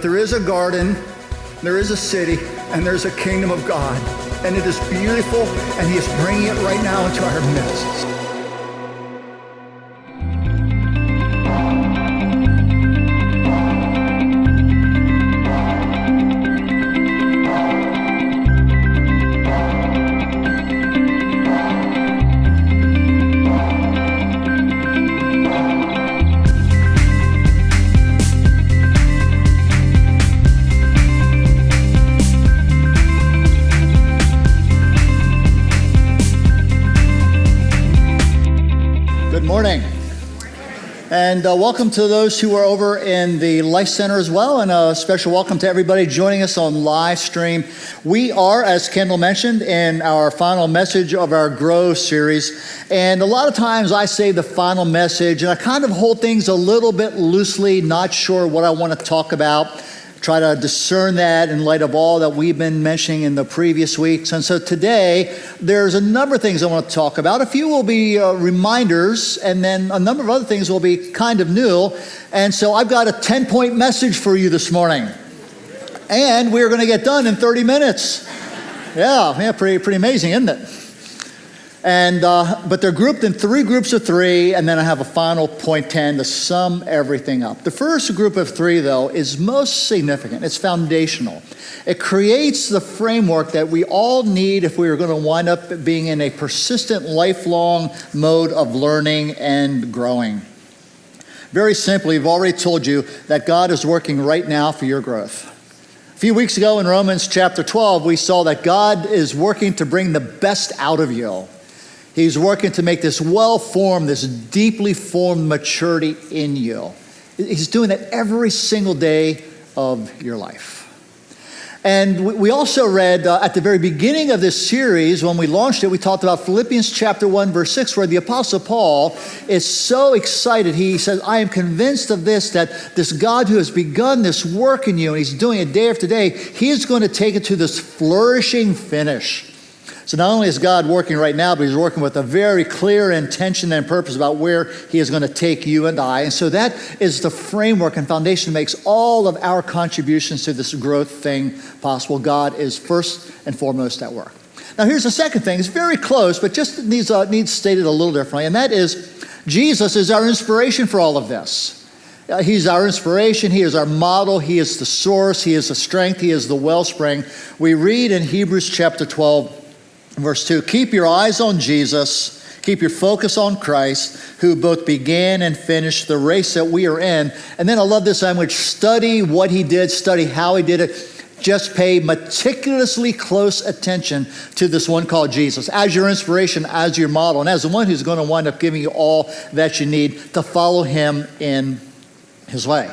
There is a garden, there is a city, and there's a kingdom of God. And it is beautiful, and he is bringing it right now into our midst. Morning. And welcome to those who are over in the Life Center as well, and a special welcome to everybody joining us on live stream. We are, as Kendall mentioned, in our final message of our Grow series, and a lot of times I say the final message, and I kind of hold things a little bit loosely, not sure what I want to talk about. Try to discern that in light of all that we've been mentioning in the previous weeks. And so today, there's a number of things I want to talk about. A few will be reminders, and then a number of other things will be kind of new. And so I've got a 10-point message for you this morning. And we're going to get done in 30 minutes. Yeah, pretty amazing, isn't it? And but they're grouped in three groups of three, and then I have a final point 10 to sum everything up. The first group of three, though, is most significant. It's foundational. It creates the framework that we all need if we are going to wind up being in a persistent, lifelong mode of learning and growing. Very simply, we've already told you that God is working right now for your growth. A few weeks ago in Romans chapter 12, we saw that God is working to bring the best out of you. He's working to make this well-formed, this deeply formed maturity in you. He's doing that every single day of your life. And we also read at the very beginning of this series, when we launched it, we talked about Philippians chapter 1, verse 6, where the Apostle Paul is so excited. He says, I am convinced of this, that this God who has begun this work in you, and he's doing it day after day, he is going to take it to this flourishing finish. So not only is God working right now, but he's working with a very clear intention and purpose about where he is going to take you and I. And so that is the framework and foundation that makes all of our contributions to this growth thing possible. God is first and foremost at work. Now here's the second thing. It's very close, but just needs stated a little differently. And that is, Jesus is our inspiration for all of this. He's our inspiration. He is our model. He is the source. He is the strength. He is the wellspring. We read in Hebrews chapter 12, Verse 2, keep your eyes on Jesus, keep your focus on Christ, who both began and finished the race that we are in. And then I love this language, study what he did, study how he did it. Just pay meticulously close attention to this one called Jesus as your inspiration, as your model, and as the one who's going to wind up giving you all that you need to follow him in his way.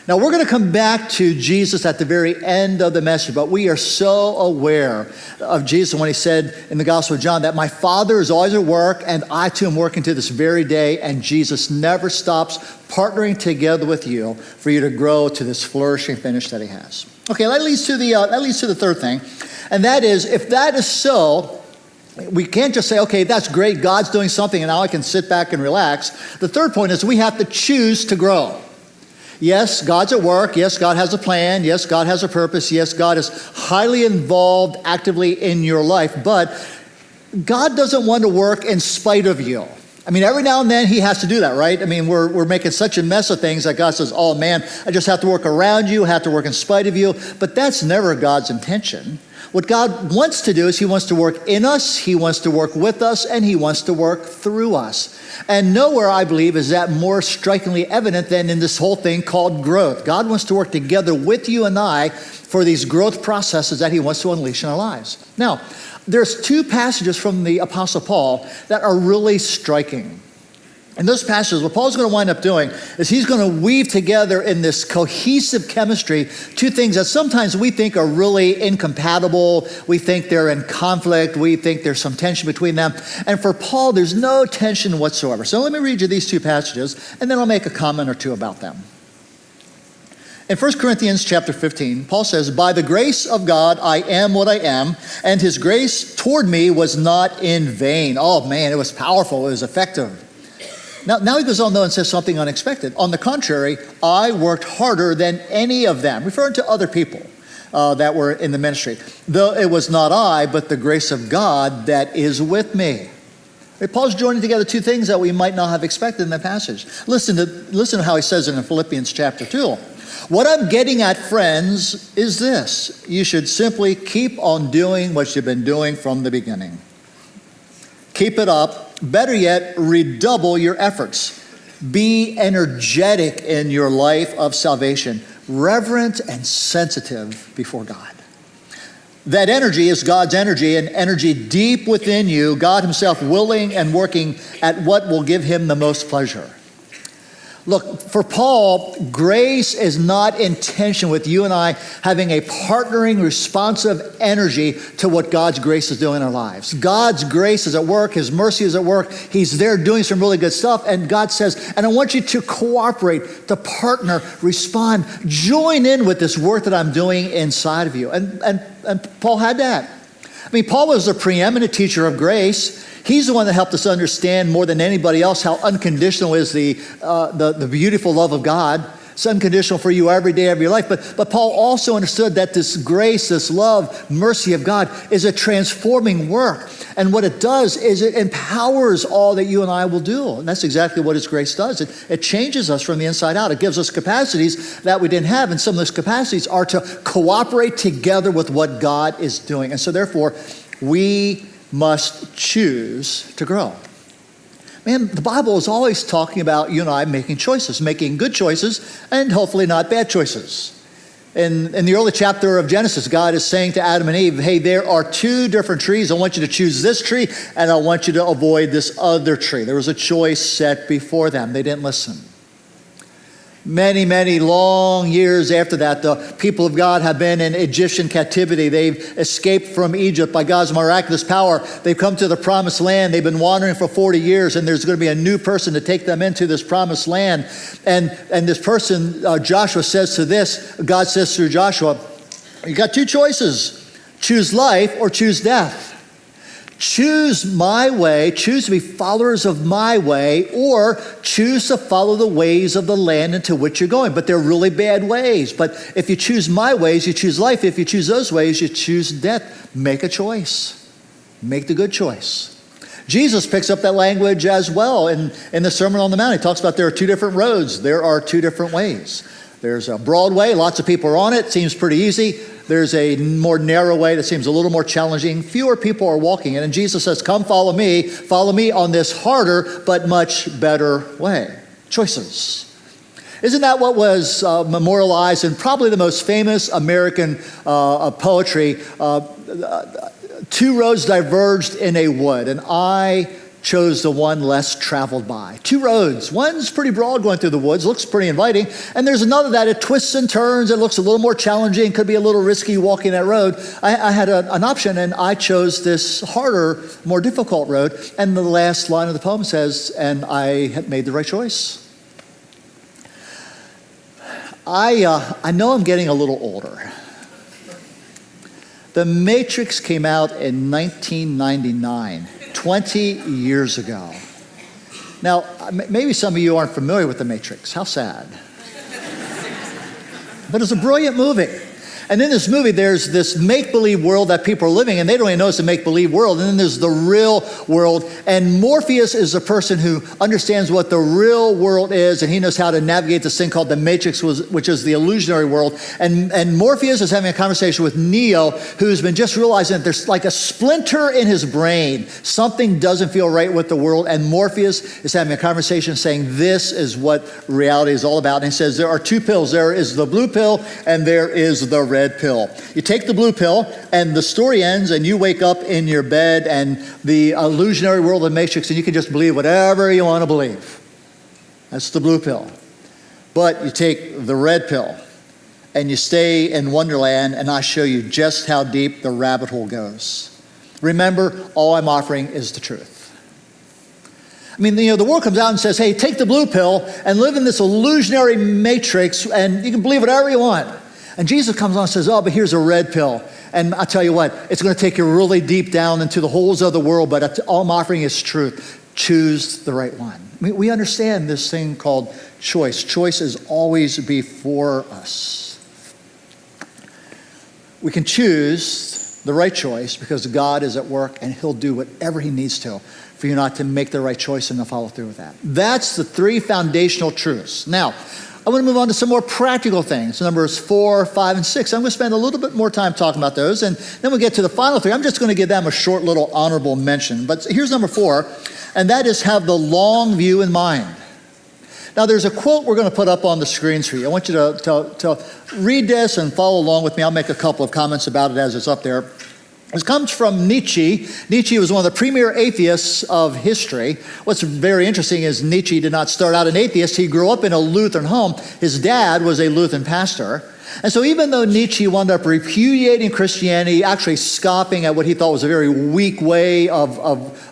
Now, we're going to come back to Jesus at the very end of the message, but we are so aware of Jesus when he said in the Gospel of John that my Father is always at work, and I too am working to this very day, and Jesus never stops partnering together with you for you to grow to this flourishing finish that he has. Okay, that leads to the third thing, and that is, if that is so, we can't just say, okay, that's great, God's doing something, and now I can sit back and relax. The third point is we have to choose to grow. Yes, God's at work. Yes, God has a plan. Yes, God has a purpose. Yes, God is highly involved actively in your life. But God doesn't want to work in spite of you. I mean, every now and then he has to do that, right? I mean, we're making such a mess of things that God says, oh man, I just have to work around you, have to work in spite of you. But that's never God's intention. What God wants to do is he wants to work in us, he wants to work with us, and he wants to work through us. And nowhere, I believe, is that more strikingly evident than in this whole thing called growth. God wants to work together with you and I for these growth processes that he wants to unleash in our lives. Now, there's two passages from the Apostle Paul that are really striking. In those passages, what Paul's going to wind up doing is he's going to weave together in this cohesive chemistry two things that sometimes we think are really incompatible. We think they're in conflict. We think there's some tension between them. And for Paul, there's no tension whatsoever. So let me read you these two passages, and then I'll make a comment or two about them. In 1 Corinthians chapter 15, Paul says, by the grace of God, I am what I am, and his grace toward me was not in vain. Oh man, it was powerful. It was effective. Now he goes on, though, and says something unexpected. On the contrary, I worked harder than any of them, referring to other people that were in the ministry. Though it was not I, but the grace of God that is with me. Paul's joining together two things that we might not have expected in the passage. Listen to how he says it in Philippians chapter 2. What I'm getting at, friends, is this. You should simply keep on doing what you've been doing from the beginning. Keep it up. Better yet, redouble your efforts. Be energetic in your life of salvation, reverent and sensitive before God. That energy is God's energy, an energy deep within you, God himself willing and working at what will give him the most pleasure. Look, for Paul, grace is not in tension with you and I having a partnering, responsive energy to what God's grace is doing in our lives. God's grace is at work. His mercy is at work. He's there doing some really good stuff. And God says, and I want you to cooperate, to partner, respond, join in with this work that I'm doing inside of you. And Paul had that. I mean, Paul was the preeminent teacher of grace. He's the one that helped us understand more than anybody else how unconditional is the beautiful love of God. It's unconditional for you every day of your life. But Paul also understood that this grace, this love, mercy of God is a transforming work. And what it does is it empowers all that you and I will do. And that's exactly what his grace does. It changes us from the inside out. It gives us capacities that we didn't have. And some of those capacities are to cooperate together with what God is doing. And so therefore, we must choose to grow. Man, the Bible is always talking about you and I making choices, making good choices, and hopefully not bad choices. In the early chapter of Genesis, God is saying to Adam and Eve, hey, there are two different trees. I want you to choose this tree, and I want you to avoid this other tree. There was a choice set before them. They didn't listen. Many, many long years after that, the people of God have been in Egyptian captivity. They've escaped from Egypt by God's miraculous power. They've come to the promised land. They've been wandering for 40 years, and there's going to be a new person to take them into this promised land. And this person, Joshua, says to this, God says through Joshua, you got two choices. Choose life or choose death. Choose my way, choose to be followers of my way, or choose to follow the ways of the land into which you're going. But they're really bad ways. But if you choose my ways, you choose life. If you choose those ways, you choose death. Make a choice. Make the good choice. Jesus picks up that language as well in the Sermon on the Mount. He talks about there are two different roads. There are two different ways. There's a broad way. Lots of people are on it. Seems pretty easy. There's a more narrow way that seems a little more challenging. Fewer people are walking it. And Jesus says, come follow me on this harder but much better way. Choices. Isn't that what was memorialized in probably the most famous American poetry? Two roads diverged in a wood, and I chose the one less traveled by. Two roads. One's pretty broad going through the woods, looks pretty inviting. And there's another that it twists and turns. It looks a little more challenging, could be a little risky walking that road. I had an option, and I chose this harder, more difficult road. And the last line of the poem says, and I had made the right choice. I know I'm getting a little older. The Matrix came out in 1999. 20 years ago. Now, maybe some of you aren't familiar with The Matrix. How sad. But it's a brilliant movie. And in this movie, there's this make-believe world that people are living in. They don't even know it's a make-believe world. And then there's the real world. And Morpheus is the person who understands what the real world is, and he knows how to navigate this thing called the Matrix, which is the illusionary world. And Morpheus is having a conversation with Neo, who's been just realizing that there's like a splinter in his brain. Something doesn't feel right with the world. And Morpheus is having a conversation saying, this is what reality is all about. And he says, there are two pills. There is the blue pill, and there is the red pill. You take the blue pill, and the story ends, and you wake up in your bed, and the illusionary world of the Matrix, and you can just believe whatever you want to believe. That's the blue pill. But you take the red pill, and you stay in Wonderland, and I show you just how deep the rabbit hole goes. Remember, all I'm offering is the truth. I mean, the world comes out and says, hey, take the blue pill and live in this illusionary matrix, and you can believe whatever you want. And Jesus comes on and says, oh, but here's a red pill. And I'll tell you what, it's going to take you really deep down into the holes of the world, but all I'm offering is truth. choose the right one. I mean, we understand this thing called choice. Choice is always before us. We can choose the right choice because God is at work and he'll do whatever he needs to for you not to make the right choice and to follow through with that. That's the three foundational truths. Now, I want to move on to some more practical things, numbers 4, 5, and 6. I'm going to spend a little bit more time talking about those, and then we'll get to the final three. I'm just going to give them a short little honorable mention. But here's number 4, and that is have the long view in mind. Now, there's a quote we're going to put up on the screens for you. I want you to read this and follow along with me. I'll make a couple of comments about it as it's up there. This comes from Nietzsche. Nietzsche was one of the premier atheists of history. What's very interesting is Nietzsche did not start out an atheist. He grew up in a Lutheran home. His dad was a Lutheran pastor. And so even though Nietzsche wound up repudiating Christianity, actually scoffing at what he thought was a very weak way of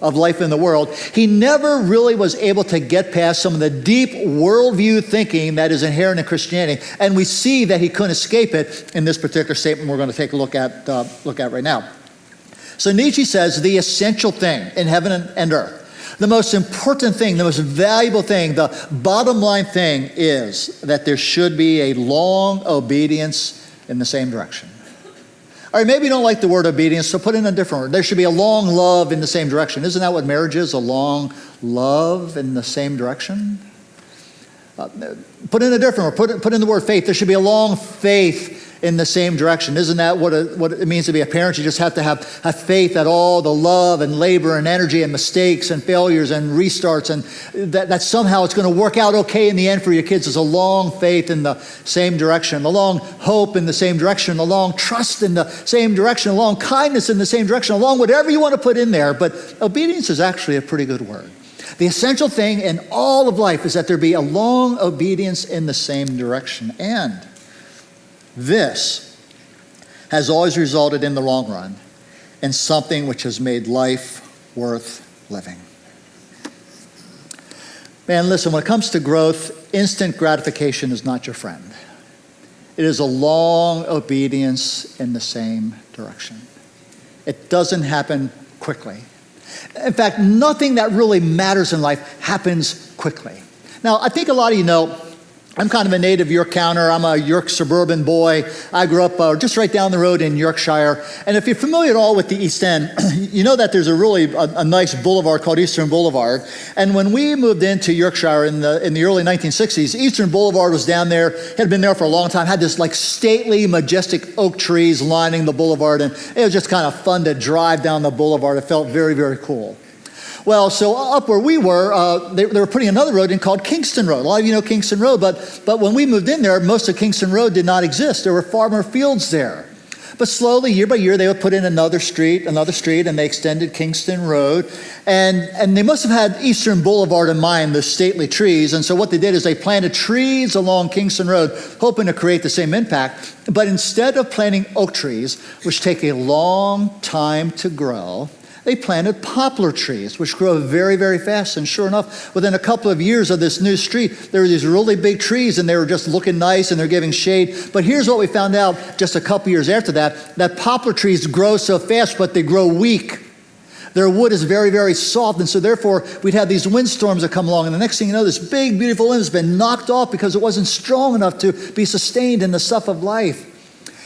life in the world, he never really was able to get past some of the deep worldview thinking that is inherent in Christianity. And we see that he couldn't escape it in this particular statement we're going to take a look at right now. So Nietzsche says the essential thing in heaven and earth, the most important thing, the most valuable thing, the bottom line thing is that there should be a long obedience in the same direction. All right, maybe you don't like the word obedience, so put in a different word. There should be a long love in the same direction. Isn't that what marriage is, a long love in the same direction? Put in a different word. Put in the word faith. There should be a long faith in the same direction. Isn't that what it means to be a parent? You just have to have faith that all the love and labor and energy and mistakes and failures and restarts and that somehow it's going to work out okay in the end for your kids. There's a long faith in the same direction, the long hope in the same direction, the long trust in the same direction, the long kindness in the same direction, along whatever you want to put in there. But obedience is actually a pretty good word. The essential thing in all of life is that there be a long obedience in the same direction. And this has always resulted in the long run in something which has made life worth living. Man, listen, when it comes to growth, instant gratification is not your friend. It is a long obedience in the same direction. It doesn't happen quickly. In fact, nothing that really matters in life happens quickly. Now, I think a lot of you know, I'm kind of a native York counter. I'm a York suburban boy. I grew up just right down the road in Yorkshire. And if you're familiar at all with the East End, you know that there's a really a nice boulevard called Eastern Boulevard. And when we moved into Yorkshire in the early 1960s, Eastern Boulevard was down there, had been there for a long time, had this like stately, majestic oak trees lining the boulevard. And it was just kind of fun to drive down the boulevard. It felt very, very cool. Well, so up where we were, they were putting another road in called Kingston Road. A lot of you know Kingston Road, but when we moved in there, most of Kingston Road did not exist. There were farmer fields there. But slowly, year by year, they would put in another street, and they extended Kingston Road. And they must have had Eastern Boulevard in mind, the stately trees. And so what they did is they planted trees along Kingston Road, hoping to create the same impact. But instead of planting oak trees, which take a long time to grow, they planted poplar trees, which grow very, very fast. And sure enough, within a couple of years of this new street, there were these really big trees, and they were just looking nice, and they're giving shade. But here's what we found out just a couple years after that poplar trees grow so fast, but they grow weak. Their wood is very, very soft, and so therefore, we'd have these windstorms that come along, and the next thing you know, this big, beautiful limb has been knocked off because it wasn't strong enough to be sustained in the stuff of life.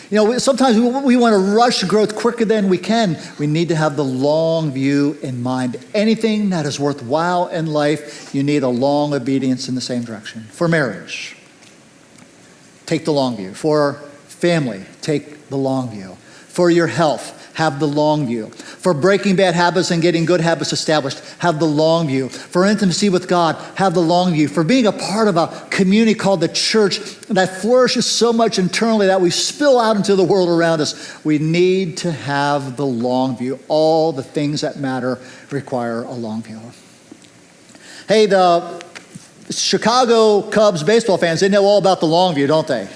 You know, sometimes we want to rush growth quicker than we can. We need to have the long view in mind. Anything that is worthwhile in life, you need a long obedience in the same direction. For marriage, take the long view. For family, take the long view. For your health, have the long view. For breaking bad habits and getting good habits established, have the long view. For intimacy with God, have the long view. For being a part of a community called the church that flourishes so much internally that we spill out into the world around us, we need to have the long view. All the things that matter require a long view. Hey, the Chicago Cubs baseball fans, they know all about the long view, don't they?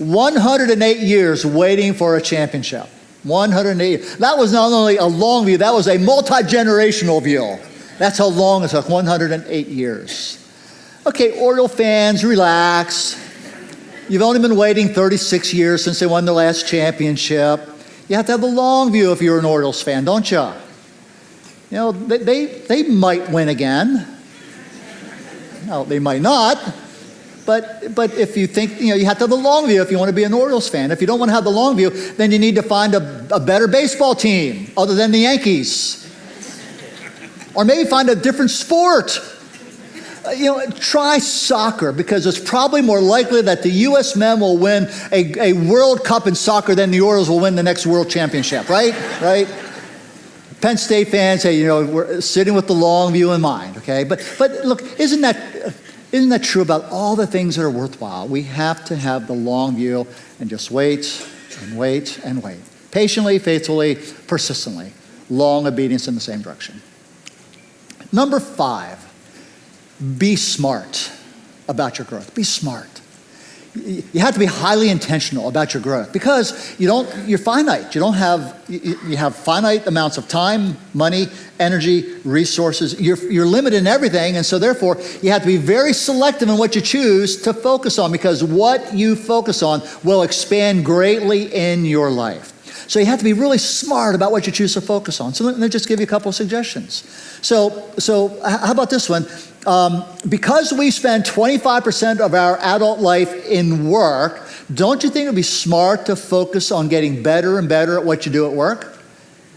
108 years waiting for a championship. 108. That was not only a long view, that was a multi-generational view. That's how long it took, 108 years. Okay, Oriole fans, relax. You've only been waiting 36 years since they won the last championship. You have to have the long view if you're an Orioles fan, don't you? they might win again. No, they might not. But if you think, you have to have the long view if you want to be an Orioles fan. If you don't want to have the long view, then you need to find a better baseball team other than the Yankees. Or maybe find a different sport. Try soccer, because it's probably more likely that the U.S. men will win a World Cup in soccer than the Orioles will win the next World Championship, right? Right? Penn State fans say, we're sitting with the long view in mind, okay? But look, isn't that true about all the things that are worthwhile? We have to have the long view and just wait and wait and wait. Patiently, faithfully, persistently. Long obedience in the same direction. Number 5. Be smart about your growth. Be smart. You have to be highly intentional about your growth, because you're finite. You have finite amounts of time, money, energy, resources. You're limited in everything, and so therefore you have to be very selective in what you choose to focus on, because what you focus on will expand greatly in your life. So you have to be really smart about what you choose to focus on. So let me just give you a couple of suggestions. So how about this one? Because we spend 25% of our adult life in work, don't you think it would be smart to focus on getting better and better at what you do at work?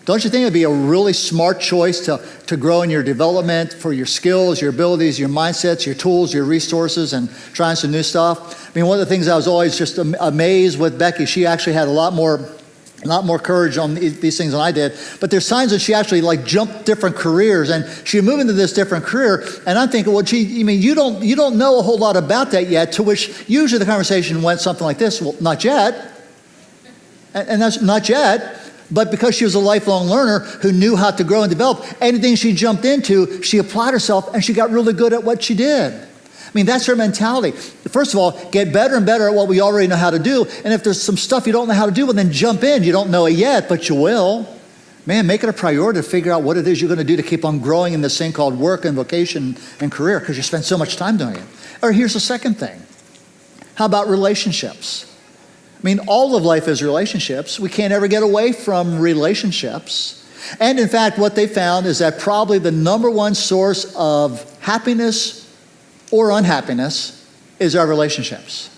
Don't you think it would be a really smart choice to grow in your development for your skills, your abilities, your mindsets, your tools, your resources, and trying some new stuff? I mean, one of the things I was always just amazed with Becky, she actually had a lot more courage on these things than I did. But there's signs that she actually jumped different careers, and she moved into this different career. And I'm thinking, well, you don't know a whole lot about that yet. To which usually the conversation went something like this: well, not yet, and that's not yet. But because she was a lifelong learner who knew how to grow and develop, anything she jumped into, she applied herself, and she got really good at what she did. I mean, that's her mentality. First of all, get better and better at what we already know how to do. And if there's some stuff you don't know how to do, well, then jump in. You don't know it yet, but you will. Man, make it a priority to figure out what it is you're going to do to keep on growing in this thing called work and vocation and career, because you spend so much time doing it. Or here's the second thing. How about relationships? I mean, all of life is relationships. We can't ever get away from relationships. And in fact, what they found is that probably the number one source of happiness or unhappiness is our relationships.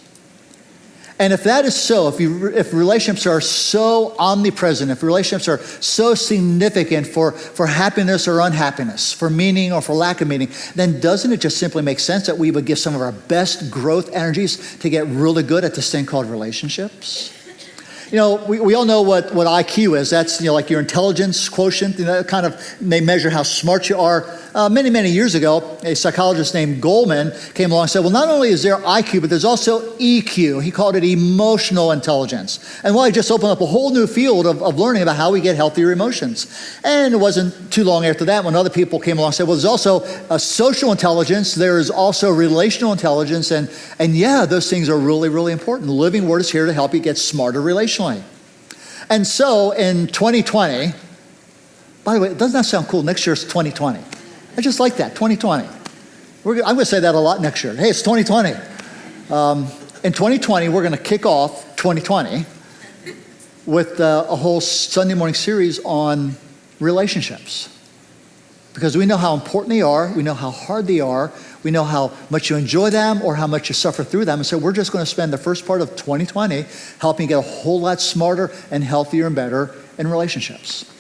And if that is so, if relationships are so omnipresent, if relationships are so significant for happiness or unhappiness, for meaning or for lack of meaning, then doesn't it just simply make sense that we would give some of our best growth energies to get really good at this thing called relationships? We all know what IQ is. That's like your intelligence quotient. Kind of they measure how smart you are. Many years ago, a psychologist named Goldman came along and said, well, not only is there IQ, but there's also EQ. He called it emotional intelligence. And he just opened up a whole new field of learning about how we get healthier emotions. And it wasn't too long after that when other people came along and said, well, there's also a social intelligence. There is also relational intelligence. And yeah, those things are really, really important. The Living Word is here to help you get smarter relationally. And so in 2020, by the way, doesn't that sound cool? Next year's 2020. I just like that, 2020. I'm going to say that a lot next year. Hey, it's 2020. In 2020, we're going to kick off 2020 with a whole Sunday morning series on relationships. Because we know how important they are, we know how hard they are, we know how much you enjoy them or how much you suffer through them. And so we're just going to spend the first part of 2020 helping you get a whole lot smarter and healthier and better in relationships.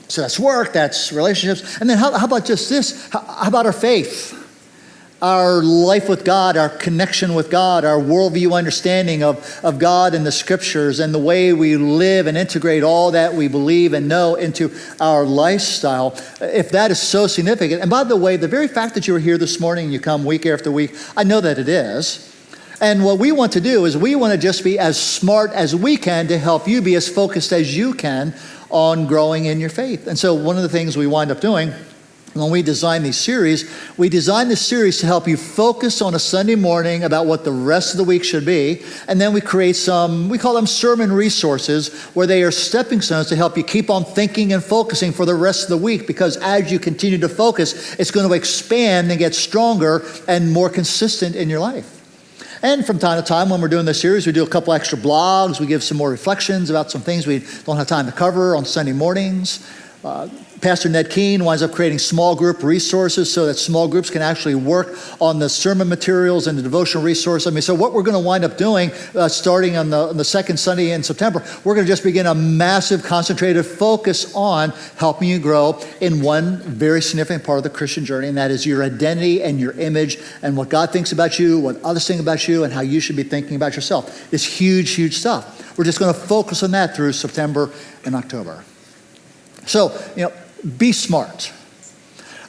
So that's work, that's relationships. And then how about just this? How about our faith? Our life with God, our connection with God, our worldview understanding of God and the scriptures, and the way we live and integrate all that we believe and know into our lifestyle. If that is so significant, and by the way, the very fact that you are here this morning and you come week after week, I know that it is. And what we want to do is we want to just be as smart as we can to help you be as focused as you can on growing in your faith. And so one of the things we wind up doing when we design these series, we design this series to help you focus on a Sunday morning about what the rest of the week should be. And then we create we call them sermon resources, where they are stepping stones to help you keep on thinking and focusing for the rest of the week. Because as you continue to focus, it's going to expand and get stronger and more consistent in your life. And from time to time, when we're doing this series, we do a couple extra blogs. We give some more reflections about some things we don't have time to cover on Sunday mornings. Pastor Ned Keene winds up creating small group resources so that small groups can actually work on the sermon materials and the devotional resource. So what we're going to wind up doing, starting on the second Sunday in September, we're going to just begin a massive concentrated focus on helping you grow in one very significant part of the Christian journey, and that is your identity and your image and what God thinks about you, what others think about you, and how you should be thinking about yourself. It's huge, huge stuff. We're just going to focus on that through September and October. So, be smart.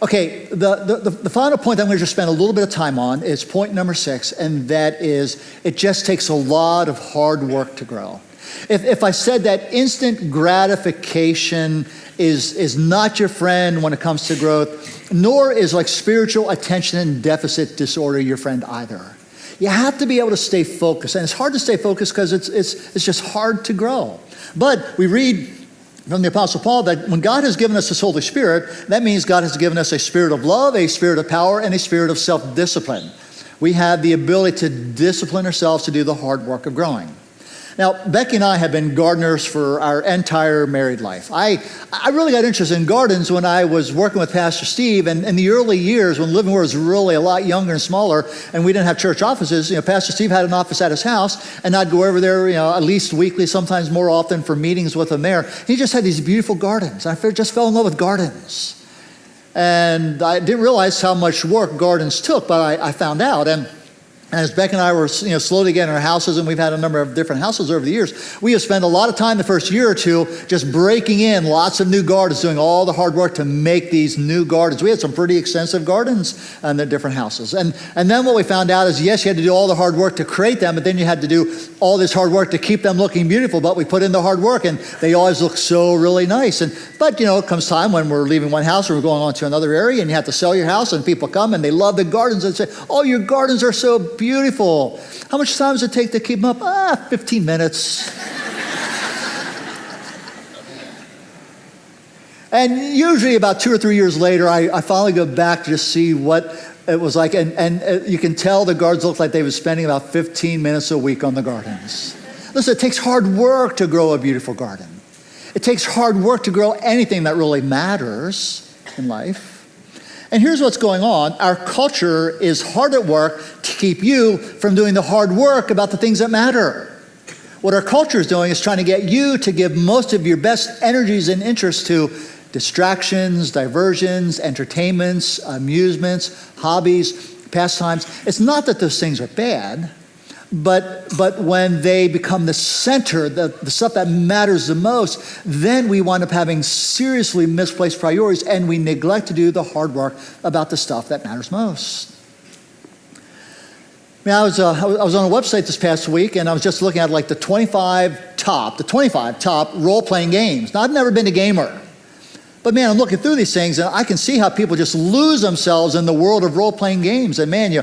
Okay, the final point I'm going to just spend a little bit of time on is point number 6, and that is it just takes a lot of hard work to grow. If I said that instant gratification is not your friend when it comes to growth, nor is like spiritual attention deficit disorder your friend either. You have to be able to stay focused, and it's hard to stay focused because it's just hard to grow. But we read from the Apostle Paul that when God has given us His Holy Spirit, that means God has given us a spirit of love, a spirit of power, and a spirit of self-discipline. We have the ability to discipline ourselves to do the hard work of growing. Now, Becky and I have been gardeners for our entire married life. I really got interested in gardens when I was working with Pastor Steve, and in the early years when Livermore was really a lot younger and smaller, and we didn't have church offices. Pastor Steve had an office at his house, and I'd go over there, at least weekly, sometimes more often, for meetings with him there. He just had these beautiful gardens. I just fell in love with gardens, and I didn't realize how much work gardens took, but I found out. And as Beck and I were slowly getting our houses, and we've had a number of different houses over the years, we have spent a lot of time the first year or two just breaking in lots of new gardens, doing all the hard work to make these new gardens. We had some pretty extensive gardens in the different houses. And then what we found out is, yes, you had to do all the hard work to create them, but then you had to do all this hard work to keep them looking beautiful. But we put in the hard work, and they always look so really nice. But it comes time when we're leaving one house or we're going on to another area, and you have to sell your house, and people come and they love the gardens and say, "Oh, your gardens are so beautiful. How much time does it take to keep them up?" 15 minutes. And usually about 2 or 3 years later, I finally go back to just see what it was like. And you can tell the gardens look like they were spending about 15 minutes a week on the gardens. Listen, it takes hard work to grow a beautiful garden. It takes hard work to grow anything that really matters in life. And here's what's going on. Our culture is hard at work to keep you from doing the hard work about the things that matter. What our culture is doing is trying to get you to give most of your best energies and interests to distractions, diversions, entertainments, amusements, hobbies, pastimes. It's not that those things are bad, but when they become the center, the stuff that matters the most, then we wind up having seriously misplaced priorities, and we neglect to do the hard work about the stuff that matters most. I was on a website this past week, and I was just looking at the 25 top role-playing games. Now, I've never been a gamer. But man, I'm looking through these things, and I can see how people just lose themselves in the world of role-playing games. And man, you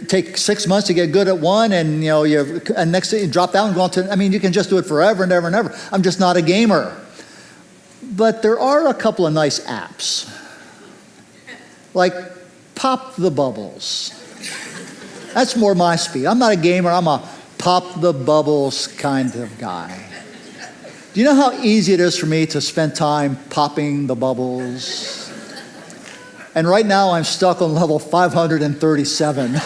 take 6 months to get good at one, and and next thing you drop down and go on to. You can just do it forever and ever and ever. I'm just not a gamer. But there are a couple of nice apps, like Pop the Bubbles. That's more my speed. I'm not a gamer. I'm a pop the bubbles kind of guy. Do you know how easy it is for me to spend time popping the bubbles? And right now I'm stuck on level 537.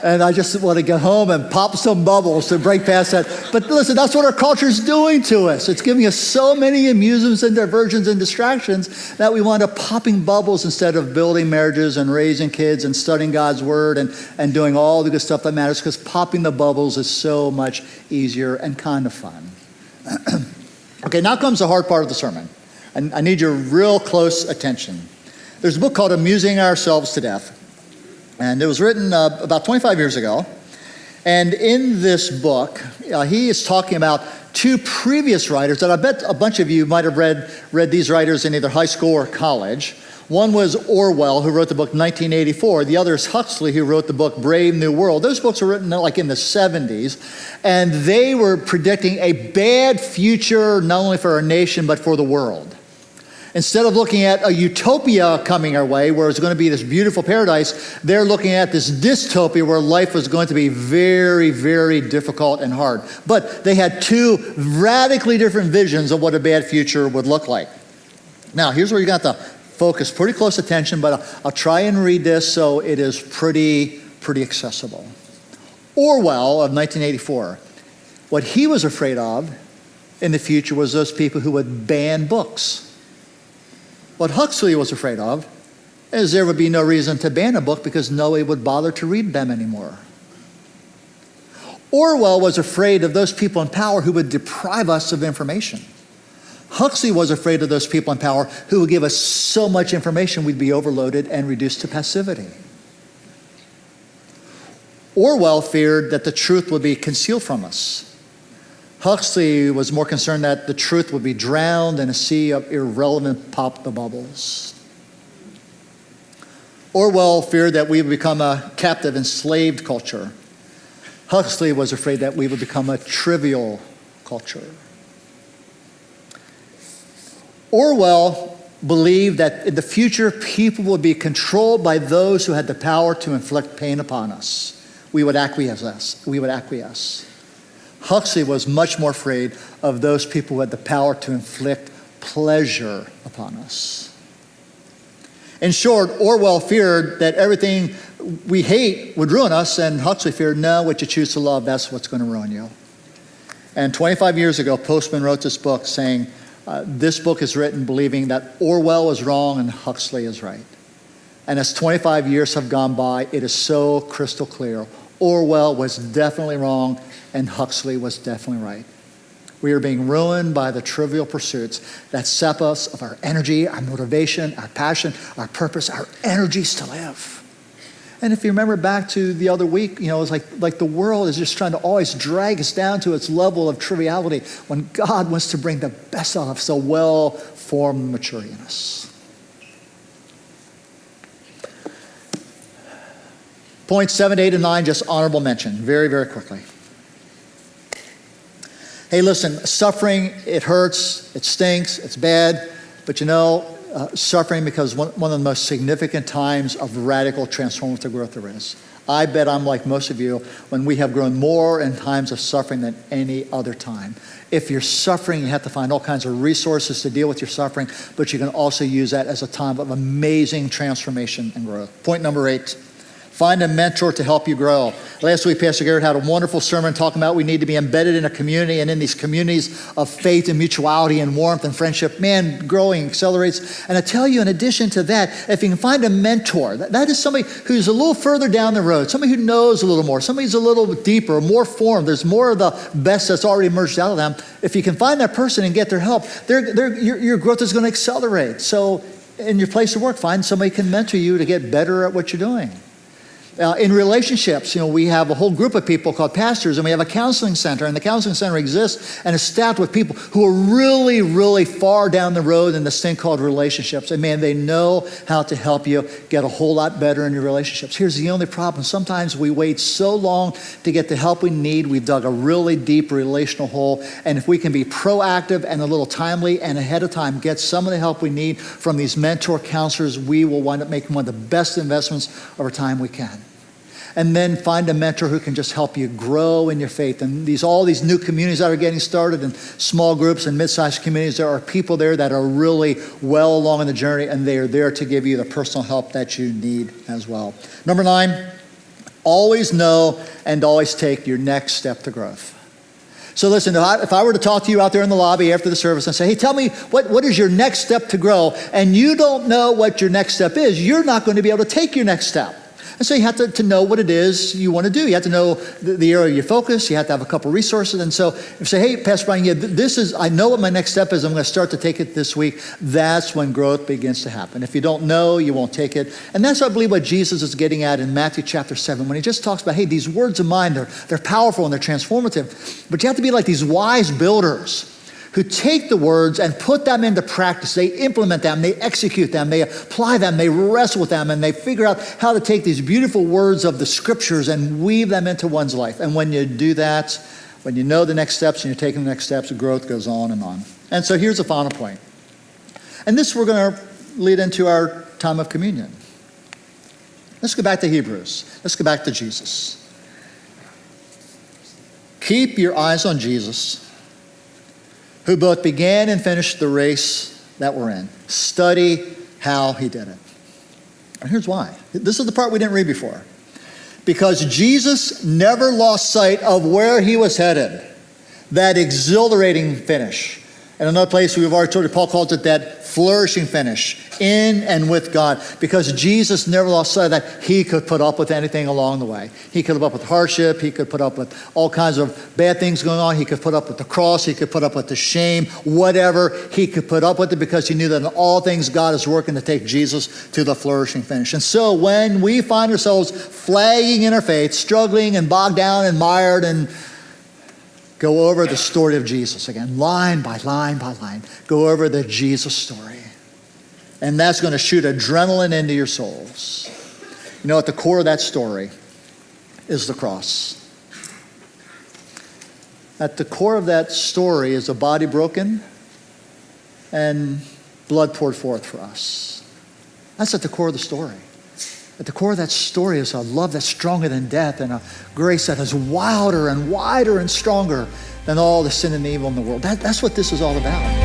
And I just want to get home and pop some bubbles to break past that. But listen, that's what our culture is doing to us. It's giving us so many amusements and diversions and distractions that we wind up popping bubbles instead of building marriages and raising kids and studying God's word and doing all the good stuff that matters, because popping the bubbles is so much easier and kind of fun. Okay, now comes the hard part of the sermon. And I need your real close attention. There's a book called Amusing Ourselves to Death. And it was written about 25 years ago. And in this book, he is talking about two previous writers that I bet a bunch of you might have read these writers in either high school or college. One was Orwell, who wrote the book 1984. The other is Huxley, who wrote the book Brave New World. Those books were written in the 70s, and they were predicting a bad future not only for our nation but for the world. Instead of looking at a utopia coming our way, where it's going to be this beautiful paradise, they're looking at this dystopia where life was going to be very, very difficult and hard. But they had two radically different visions of what a bad future would look like. Now, here's where you got to focus pretty close attention, but I'll try and read this so it is pretty accessible. Orwell of 1984, what he was afraid of in the future was those people who would ban books. What Huxley was afraid of is there would be no reason to ban a book because nobody would bother to read them anymore. Orwell was afraid of those people in power who would deprive us of information. Huxley was afraid of those people in power who would give us so much information we'd be overloaded and reduced to passivity. Orwell feared that the truth would be concealed from us. Huxley was more concerned that the truth would be drowned in a sea of irrelevant pop the bubbles. Orwell feared that we would become a captive, enslaved culture. Huxley was afraid that we would become a trivial culture. Orwell believed that in the future, people would be controlled by those who had the power to inflict pain upon us. We would acquiesce. Huxley was much more afraid of those people who had the power to inflict pleasure upon us. In short, Orwell feared that everything we hate would ruin us, and Huxley feared, no, what you choose to love, that's what's going to ruin you. And 25 years ago, Postman wrote this book saying, this book is written believing that Orwell is wrong and Huxley is right. And as 25 years have gone by, it is so crystal clear. Orwell was definitely wrong and Huxley was definitely right. We are being ruined by the trivial pursuits that sap us of our energy, our motivation, our passion, our purpose, our energies to live. And if you remember back to the other week, it was like the world is just trying to always drag us down to its level of triviality when God wants to bring the best out of us, a well-formed maturity in us. Points 7, 8, and 9, just honorable mention, very, very quickly. Hey, listen, suffering, it hurts, it stinks, it's bad, but suffering because one of the most significant times of radical transformative growth there is. I bet I'm like most of you when we have grown more in times of suffering than any other time. If you're suffering, you have to find all kinds of resources to deal with your suffering, but you can also use that as a time of amazing transformation and growth. Point number 8. Find a mentor to help you grow. Last week, Pastor Garrett had a wonderful sermon talking about we need to be embedded in a community, and in these communities of faith and mutuality and warmth and friendship, man, growing accelerates. And I tell you, in addition to that, if you can find a mentor, that is somebody who's a little further down the road, somebody who knows a little more, somebody who's a little deeper, more formed, there's more of the best that's already emerged out of them. If you can find that person and get their help, your growth is going to accelerate. So in your place of work, find somebody who can mentor you to get better at what you're doing. In relationships, we have a whole group of people called pastors, and we have a counseling center, and the counseling center exists and is staffed with people who are really, really far down the road in this thing called relationships. And man, they know how to help you get a whole lot better in your relationships. Here's the only problem. Sometimes we wait so long to get the help we need. We've dug a really deep relational hole, and if we can be proactive and a little timely and ahead of time, get some of the help we need from these mentor counselors, we will wind up making one of the best investments of our time we can. And then find a mentor who can just help you grow in your faith. And all these new communities that are getting started, and small groups and mid-sized communities, there are people there that are really well along in the journey, and they are there to give you the personal help that you need as well. Number 9, always know and always take your next step to growth. So listen, if I were to talk to you out there in the lobby after the service and say, hey, tell me, what is your next step to grow? And you don't know what your next step is, you're not going to be able to take your next step. And so you have to know what it is you want to do. You have to know the area of your focus. You have to have a couple resources. And so if you say, hey, Pastor Brian, I know what my next step is. I'm going to start to take it this week. That's when growth begins to happen. If you don't know, you won't take it. And that's, I believe, what Jesus is getting at in Matthew chapter 7, when he just talks about, hey, these words of mine, they're powerful and they're transformative. But you have to be like these wise builders who take the words and put them into practice. They implement them, they execute them, they apply them, they wrestle with them, and they figure out how to take these beautiful words of the scriptures and weave them into one's life. And when you do that, when you know the next steps and you're taking the next steps, growth goes on and on. And so here's the final point. And this we're going to lead into our time of communion. Let's go back to Hebrews. Let's go back to Jesus. Keep your eyes on Jesus, who both began and finished the race that we're in. Study how he did it. And here's why. This is the part we didn't read before. Because Jesus never lost sight of where he was headed. That exhilarating finish. And another place we've already told you, Paul calls it that flourishing finish in and with God. Because Jesus never lost sight of that. He could put up with anything along the way. He could put up with hardship. He could put up with all kinds of bad things going on. He could put up with the cross. He could put up with the shame. Whatever. He could put up with it because he knew that in all things God is working to take Jesus to the flourishing finish. And so when we find ourselves flagging in our faith, struggling and bogged down and mired, and go over the story of Jesus again, line by line by line. Go over the Jesus story. And that's going to shoot adrenaline into your souls. You know, at the core of that story is the cross. At the core of that story is a body broken and blood poured forth for us. That's at the core of the story. At the core of that story is a love that's stronger than death and a grace that is wilder and wider and stronger than all the sin and evil in the world. That's what this is all about.